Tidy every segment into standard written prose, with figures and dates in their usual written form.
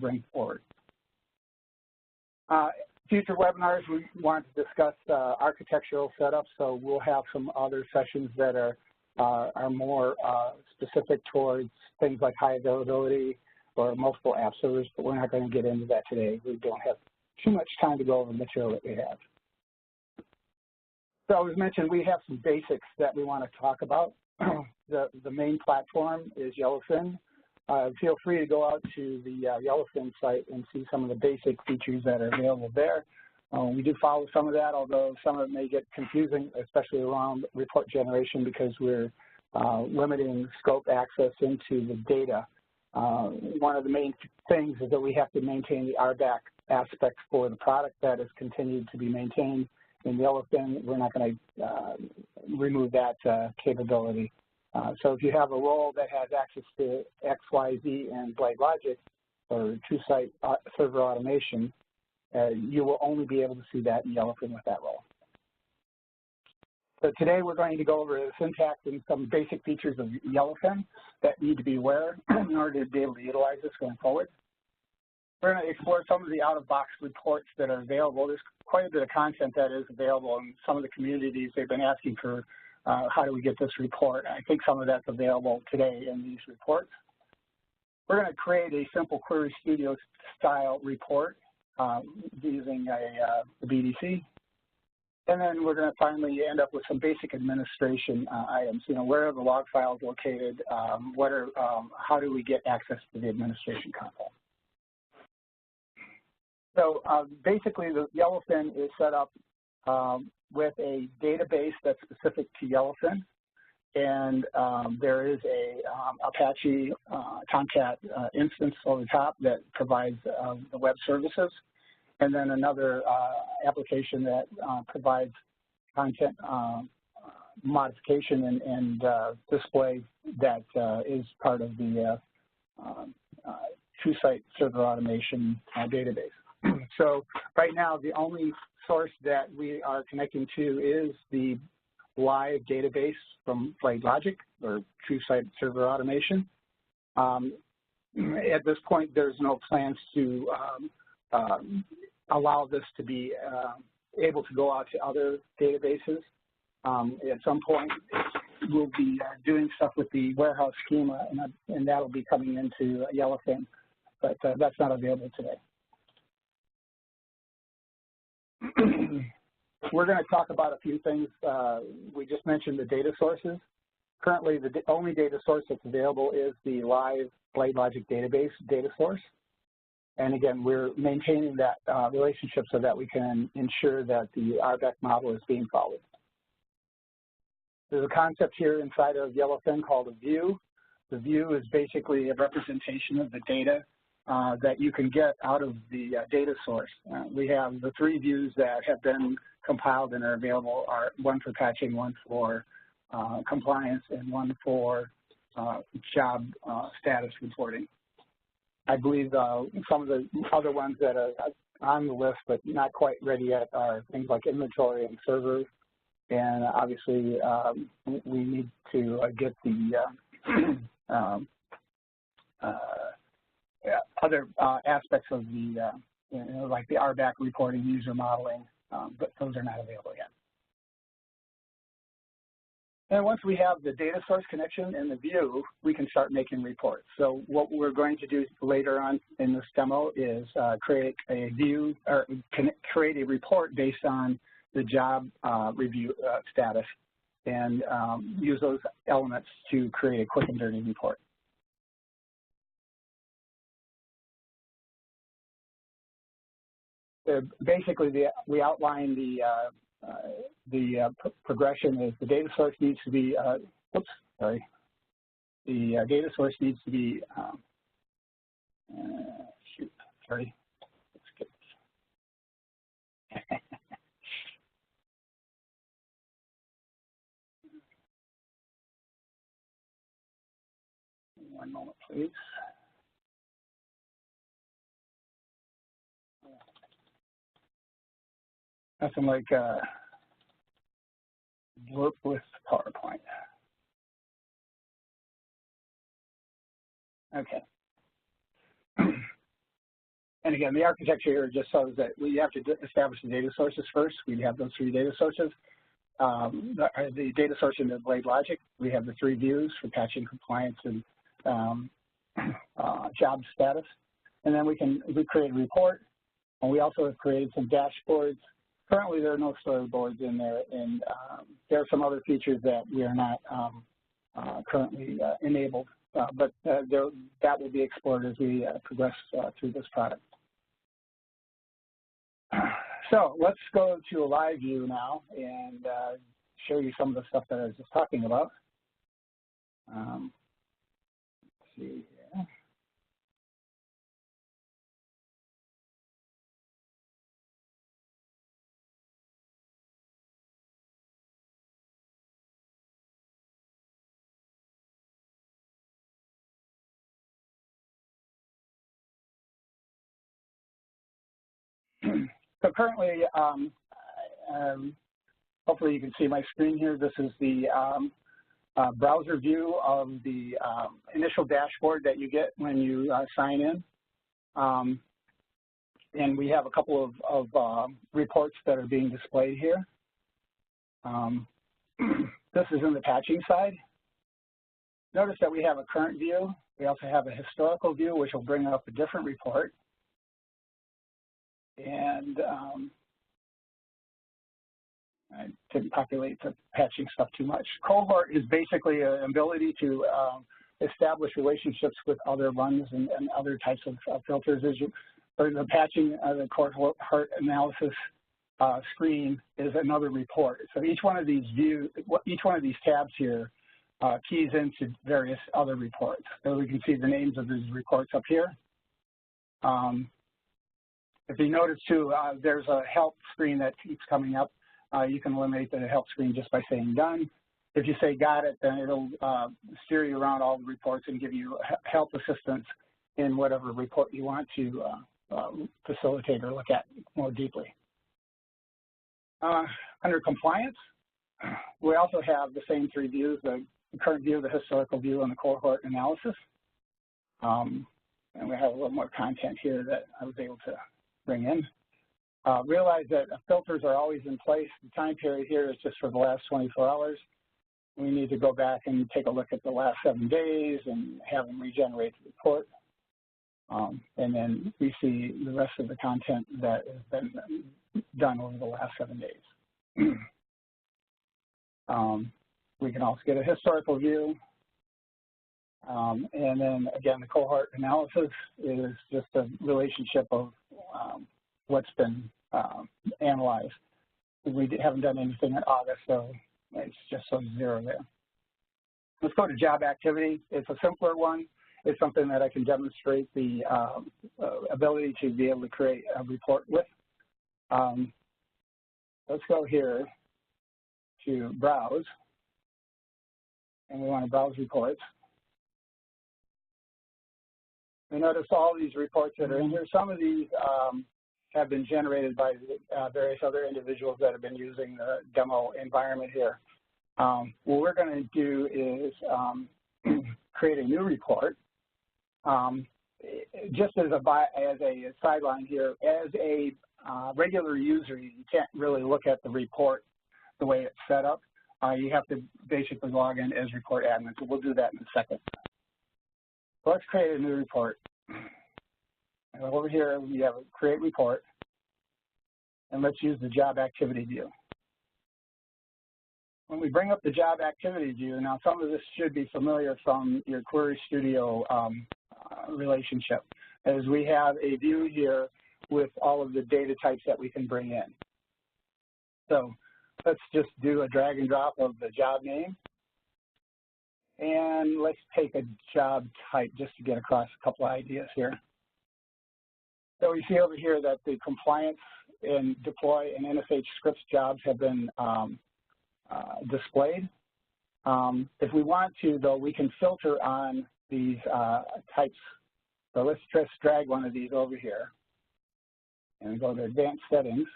bring forward. Future webinars, we want to discuss architectural setup, so we'll have some other sessions that are more specific towards things like high availability or multiple app servers, but we're not going to get into that today. We don't have too much time to go over the material that we have. So as mentioned, we have some basics that we want to talk about. The main platform is Yellowfin. Feel free to go out to the Yellowfin site and see some of the basic features that are available there. We do follow some of that, although some of it may get confusing, especially around report generation, because we're limiting scope access into the data. One of the main things is that we have to maintain the RBAC aspect for the product that has continued to be maintained in Yellowfin. We're not going to remove that capability. So if you have a role that has access to XYZ and Blade Logic or TrueSight Server Automation, you will only be able to see that in Yellowfin with that role. So today we're going to go over the syntax and some basic features of Yellowfin that need to be aware in order to be able to utilize this going forward. We're going to explore some of the out-of-box reports that are available. There's quite a bit of content that is available in some of the communities. They've been asking for how do we get this report. I think some of that's available today in these reports. We're going to create a simple Query Studio style report using the BDC. And then we're going to finally end up with some basic administration items. You know, where are the log files located? How do we get access to the administration console? So basically, the Yellowfin is set up with a database that's specific to Yellowfin, and there is a Apache Tomcat instance over the top that provides the web services, and then another application that provides content modification and display that is part of the TrueSight Server Automation database. So right now, the only source that we are connecting to is the live database from Blade Logic or TrueSight Server Automation. At this point, there's no plans to allow this to be able to go out to other databases. At some point, we'll be doing stuff with the warehouse schema, and that'll be coming into Yellowfin, but that's not available today. We're going to talk about a few things. We just mentioned the data sources. Currently, the only data source that's available is the live Blade Logic database data source. And again, we're maintaining that relationship so that we can ensure that the RBAC model is being followed. There's a concept here inside of Yellowfin called a view. The view is basically a representation of the data that you can get out of the data source. We have the three views that have been compiled and are available, are one for patching, one for compliance, and one for job status reporting. I believe some of the other ones that are on the list but not quite ready yet are things like inventory and servers. And obviously, we need to get the other aspects of the, like the RBAC reporting, user modeling, but those are not available yet. And once we have the data source connection and the view, we can start making reports. So what we're going to do later on in this demo is create a view, or create a report based on the job review status, and use those elements to create a quick and dirty report. Basically, we outline the progression is the data source needs to be, the data source needs to be, One moment, please. Nothing like work with PowerPoint. Okay. And again, the architecture here just shows that we have to establish the data sources first. We have those 3 data sources. The data source in the blade logic, we have the 3 views for patching, compliance, and job status. And then we create a report, and we also have created some dashboards. Currently, there are no storyboards in there, and there are some other features that we are not currently enabled, but that will be explored as we progress through this product. So let's go to a live view now and show you some of the stuff that I was just talking about. Let's see here. So currently, hopefully you can see my screen here. This is the browser view of the initial dashboard that you get when you sign in. And we have a couple of reports that are being displayed here. This is in the patching side. Notice that we have a current view. We also have a historical view, which will bring up a different report. And I didn't populate the patching stuff too much. Cohort is basically an ability to establish relationships with other runs and other types of filters. Or the patching, the cohort analysis screen is another report. So each one of these tabs here keys into various other reports. So we can see the names of these reports up here. If you notice too, there's a help screen that keeps coming up. You can eliminate the help screen just by saying done. If you say got it, then it'll steer you around all the reports and give you help assistance in whatever report you want to facilitate or look at more deeply. Under compliance, we also have the same 3 views, the current view, the historical view, and the cohort analysis. And we have a little more content here that I was able to bring in. Realize that filters are always in place. The time period here is just for the last 24 hours. We need to go back and take a look at the last 7 days and have them regenerate the report. And then we see the rest of the content that has been done over the last 7 days. We can also get a historical view. And then again, the cohort analysis is just a relationship of what's been analyzed. We haven't done anything in August, so it's just so 0 there. Let's go to job activity. It's a simpler one. It's something that I can demonstrate the ability to be able to create a report with. Let's go here to browse, and we want to browse reports. We notice all these reports that are in here. Some of these have been generated by various other individuals that have been using the demo environment here. What we're going to do is create a new report. Just as a sideline here, as a regular user, you can't really look at the report the way it's set up. You have to basically log in as report admin, so we'll do that in a second. So let's create a new report. And over here, we have a create report, and let's use the job activity view. When we bring up the job activity view, now some of this should be familiar from your Query Studio relationship, as we have a view here with all of the data types that we can bring in. So let's just do a drag and drop of the job name. And let's take a job type just to get across a couple of ideas here. So we see over here that the compliance and deploy and NSH scripts jobs have been displayed. If we want to, though, we can filter on these types. So let's just drag one of these over here and go to advanced settings.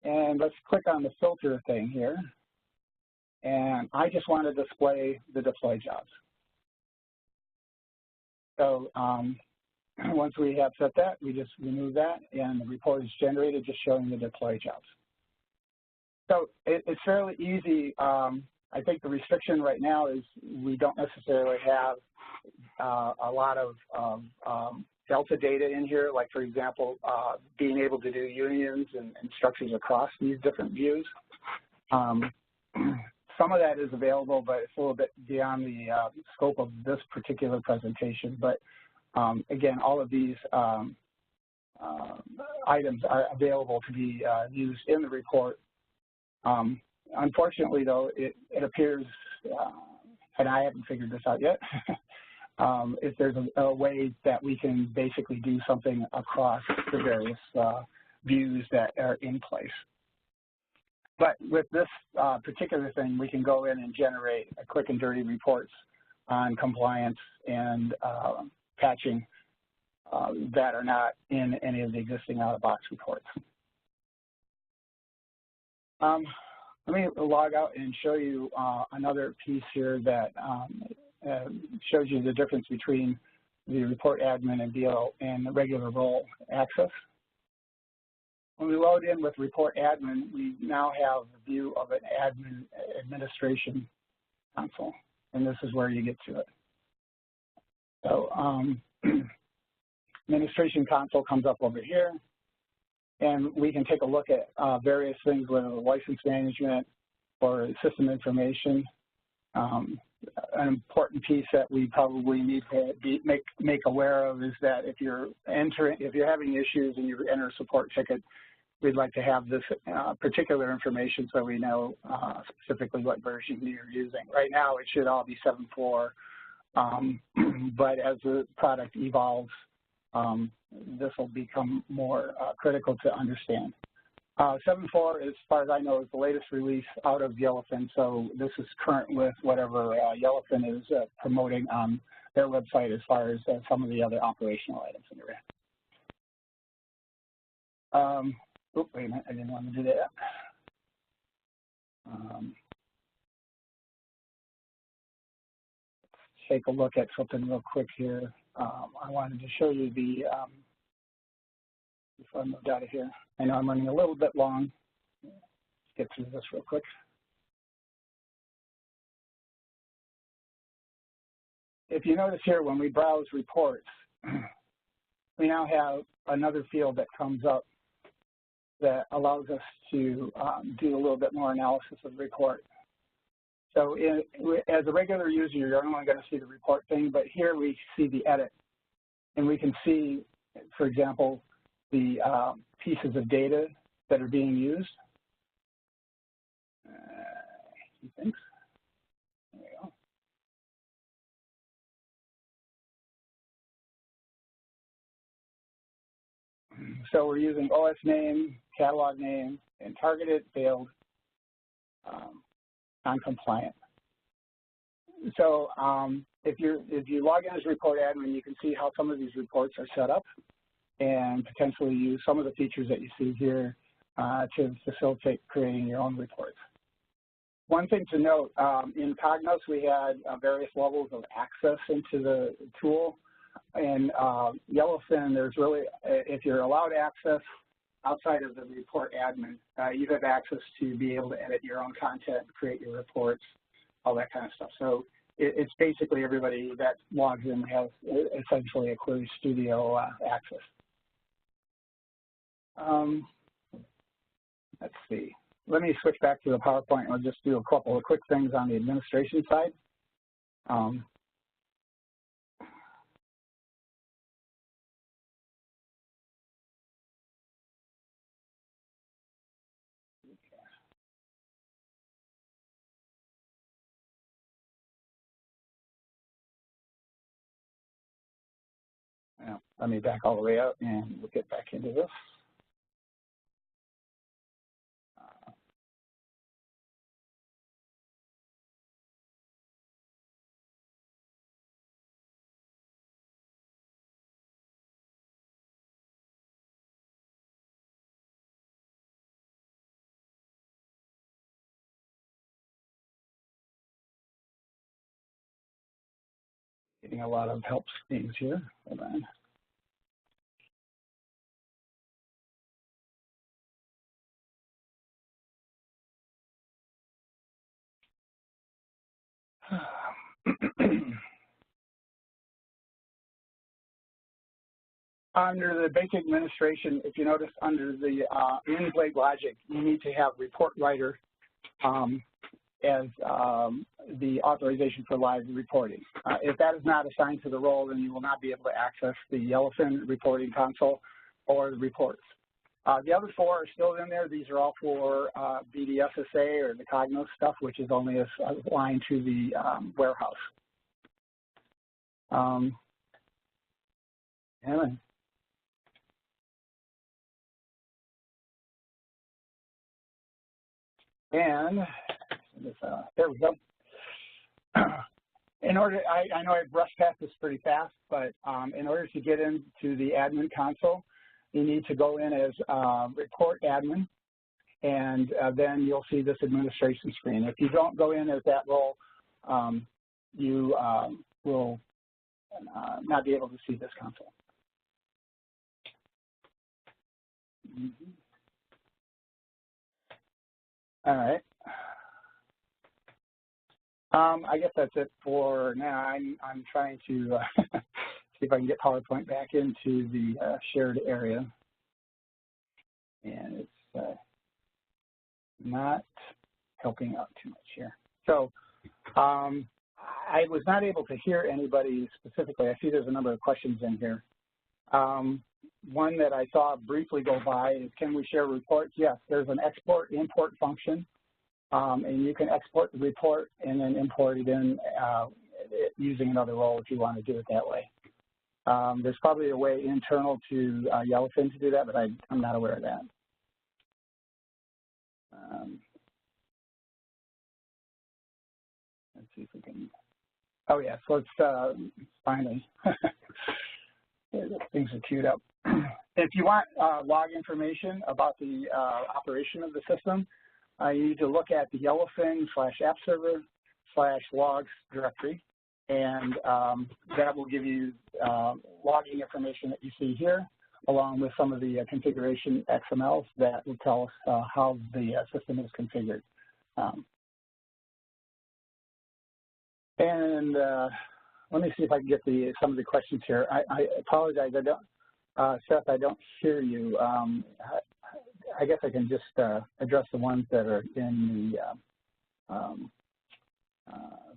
And let's click on the filter thing here. And I just want to display the deploy jobs. So once we have set that, we just remove that, and the report is generated just showing the deploy jobs. So it's fairly easy. I think the restriction right now is we don't necessarily have a lot of delta data in here, like, for example, being able to do unions and structures across these different views. Some of that is available, but it's a little bit beyond the scope of this particular presentation. But again, all of these items are available to be used in the report. Unfortunately, though, it appears, and I haven't figured this out yet, if there's a way that we can basically do something across the various views that are in place. But with this particular thing, we can go in and generate quick and dirty reports on compliance and patching that are not in any of the existing out-of-box reports. Let me log out and show you another piece here that shows you the difference between the report admin and DL and the regular role access. When we load in with report admin, we now have a view of an admin administration console, and this is where you get to it. So administration console comes up over here, and we can take a look at various things, whether license management or system information. An important piece that we probably need to make aware of is that if you're having issues and you enter a support ticket, we'd like to have this particular information so we know specifically what version you're using. Right now, it should all be 7.4, but as the product evolves, this will become more critical to understand. 7.4, as far as I know, is the latest release out of Yellowfin, so this is current with whatever Yellowfin is promoting on their website as far as some of the other operational items in there. Oh, wait a minute, I didn't want to do that. Let's take a look at something real quick here. I wanted to show you the, before I moved out of here. I know I'm running a little bit long. Let's get through this real quick. If you notice here, when we browse reports, we now have another field that comes up that allows us to do a little bit more analysis of the report. So as a regular user, you're only going to see the report thing, but here we see the edit. And we can see, for example, the pieces of data that are being used. Thanks. There we go. So we're using OS name, catalog name, and targeted, failed, non-compliant. So if you log in as report admin, you can see how some of these reports are set up and potentially use some of the features that you see here to facilitate creating your own reports. One thing to note, in Cognos, we had various levels of access into the tool. In Yellowfin, there's really, if you're allowed access outside of the report admin, you have access to be able to edit your own content, create your reports, all that kind of stuff. So it's basically everybody that logs in has essentially a Query Studio access. Let's see. Let me switch back to the PowerPoint and I'll just do a couple of quick things on the administration side. Let me back all the way out and we'll get back into this. Getting a lot of help screens here. Hold on. Under the basic administration, if you notice under the in Blade Logic, you need to have report writer as the authorization for live reporting. If that is not assigned to the role, then you will not be able to access the Yellowfin reporting console or the reports. The other 4 are still in there. These are all for BDSSA or the Cognos stuff, which is only aligned to the warehouse. And there we go. In order, I know I've brushed past this pretty fast, but in order to get into the admin console, you need to go in as report admin, and then you'll see this administration screen. If you don't go in as that role, you will not be able to see this console. All right. I guess that's it for now. I'm trying to see if I can get PowerPoint back into the shared area, and it's not helping out too much here. So I was not able to hear anybody specifically. I see there's a number of questions in here. One that I saw briefly go by is, can we share reports? Yes, there's an export-import function, and you can export the report and then import it in using another role if you want to do it that way. There's probably a way internal to Yellowfin to do that, but I'm not aware of that. Let's see if we can. Oh, yeah, so it's finally. Things are queued up. If you want log information about the operation of the system, you need to look at the Yellowfin/app server/logs directory, and that will give you logging information that you see here, along with some of the configuration XMLs that will tell us how the system is configured. Let me see if I can get some of the questions here. I apologize. I don't, Seth, I don't hear you. I guess I can just address the ones that are in the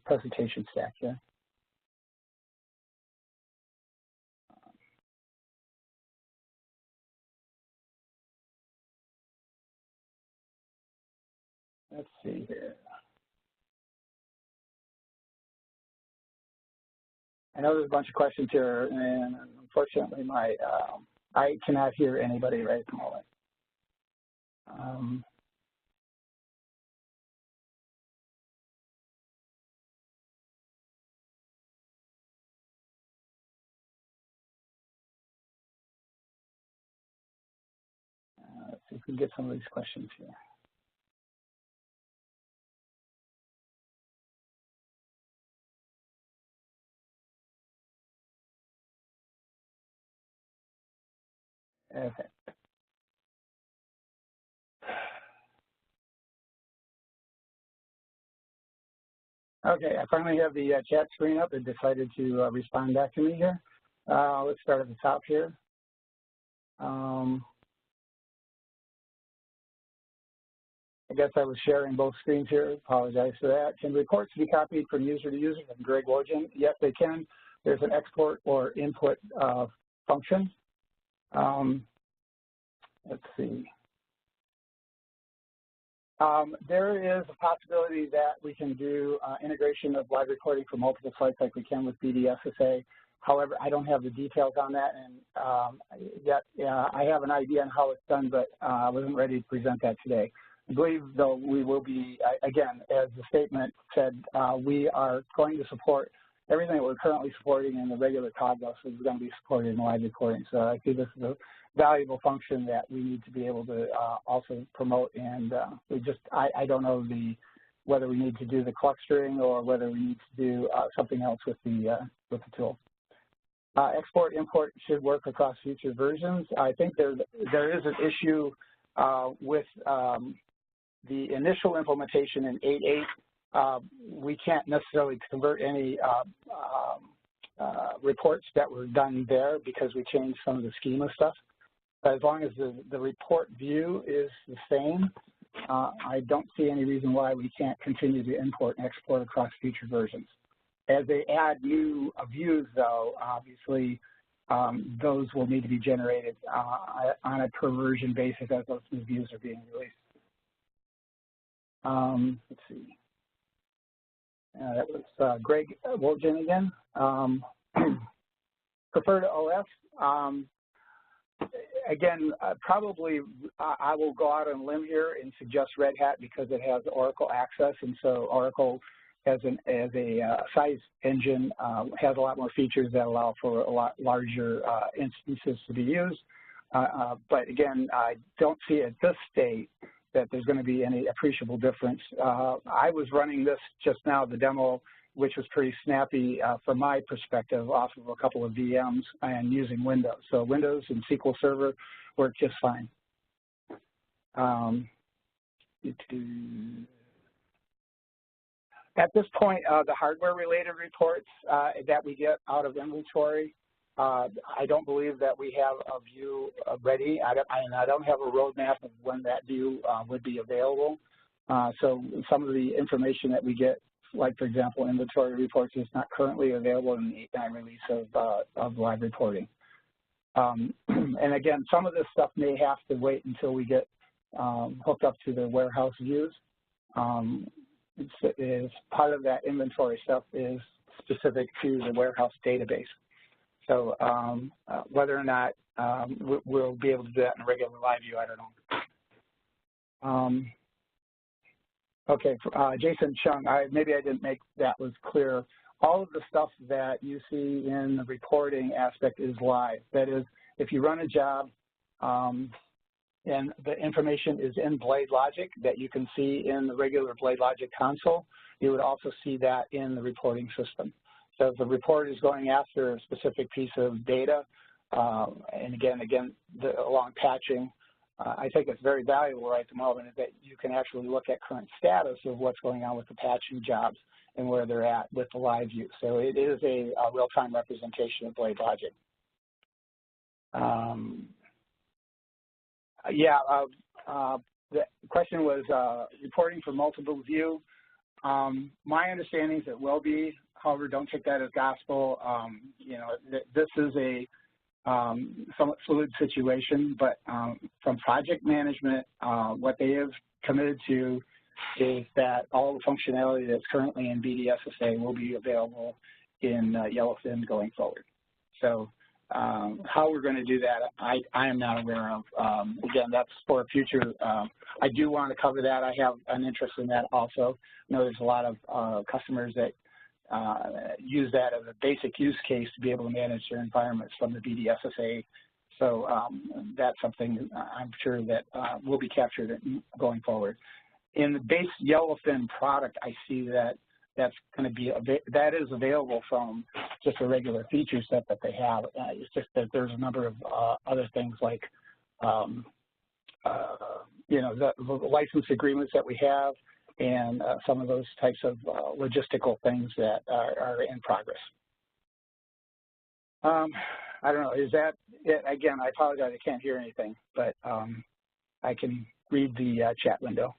presentation stack here. Let's see here. I know there's a bunch of questions here, and unfortunately, I cannot hear anybody right at the moment. Let's see if we can get some of these questions here. Okay. Okay, I finally have the chat screen up and decided to respond back to me here. Let's start at the top here. I guess I was sharing both screens here. Apologize for that. Can reports be copied from user to user from Greg Wojan? Yes, they can. There's an export or input function. Let's see. There is a possibility that we can do integration of live recording for multiple sites like we can with BDSSA. However, I don't have the details on that, and yet I have an idea on how it's done, but I wasn't ready to present that today. I believe, though, we will be, again, as the statement said, we are going to support everything that we're currently supporting in the regular Cognos is going to be supported in live recording. So I think this is a valuable function that we need to be able to also promote. And I don't know whether we need to do the clustering or whether we need to do something else with the tool. Export import should work across future versions. I think there is an issue with the initial implementation in 8.8. We can't necessarily convert any reports that were done there because we changed some of the schema stuff. But as long as the report view is the same, I don't see any reason why we can't continue to import and export across future versions. As they add new views, though, obviously, those will need to be generated on a per version basis as those new views are being released. Let's see. That was Greg Wolgen again. Preferred OS. Again, probably I will go out on a limb here and suggest Red Hat because it has Oracle access, and so Oracle as a size engine has a lot more features that allow for a lot larger instances to be used. But again, I don't see at this state that there's going to be any appreciable difference. I was running this just now, the demo, which was pretty snappy from my perspective off of a couple of VMs and using Windows. So Windows and SQL Server work just fine. At this point, the hardware-related reports that we get out of inventory, I don't believe that we have a view ready. I don't have a roadmap of when that view would be available. So some of the information that we get, like, for example, inventory reports, is not currently available in the 8.9 release of live reporting. And again, some of this stuff may have to wait until we get hooked up to the warehouse views. Is part of that inventory stuff is specific to the warehouse database. So whether or not we'll be able to do that in a regular live view, I don't know. Okay, Jason Chung, maybe I didn't make that was clear. All of the stuff that you see in the reporting aspect is live. That is, if you run a job and the information is in BladeLogic that you can see in the regular BladeLogic console, you would also see that in the reporting system. So if the report is going after a specific piece of data, and again, along patching, I think it's very valuable right at the moment that you can actually look at current status of what's going on with the patching jobs and where they're at with the live view. So it is a real-time representation of BladeLogic. The question was reporting for multiple view. My understanding is it will be. However, don't take that as gospel. You know, this is a somewhat fluid situation, but from project management, what they have committed to is that all the functionality that's currently in BDSSA will be available in Yellowfin going forward. So how we're going to do that, I am not aware of. Again, that's for a future. I do want to cover that. I have an interest in that also. I know there's a lot of customers that use that as a basic use case to be able to manage their environments from the BDSSA. So that's something I'm sure that will be captured going forward. In the base Yellowfin product, I see that that's going to be, that is available from just a regular feature set that they have. It's just that there's a number of other things like, you know, the license agreements that we have and some of those types of logistical things that are in progress. I don't know, is that it? Again, I apologize, I can't hear anything, but I can read the chat window.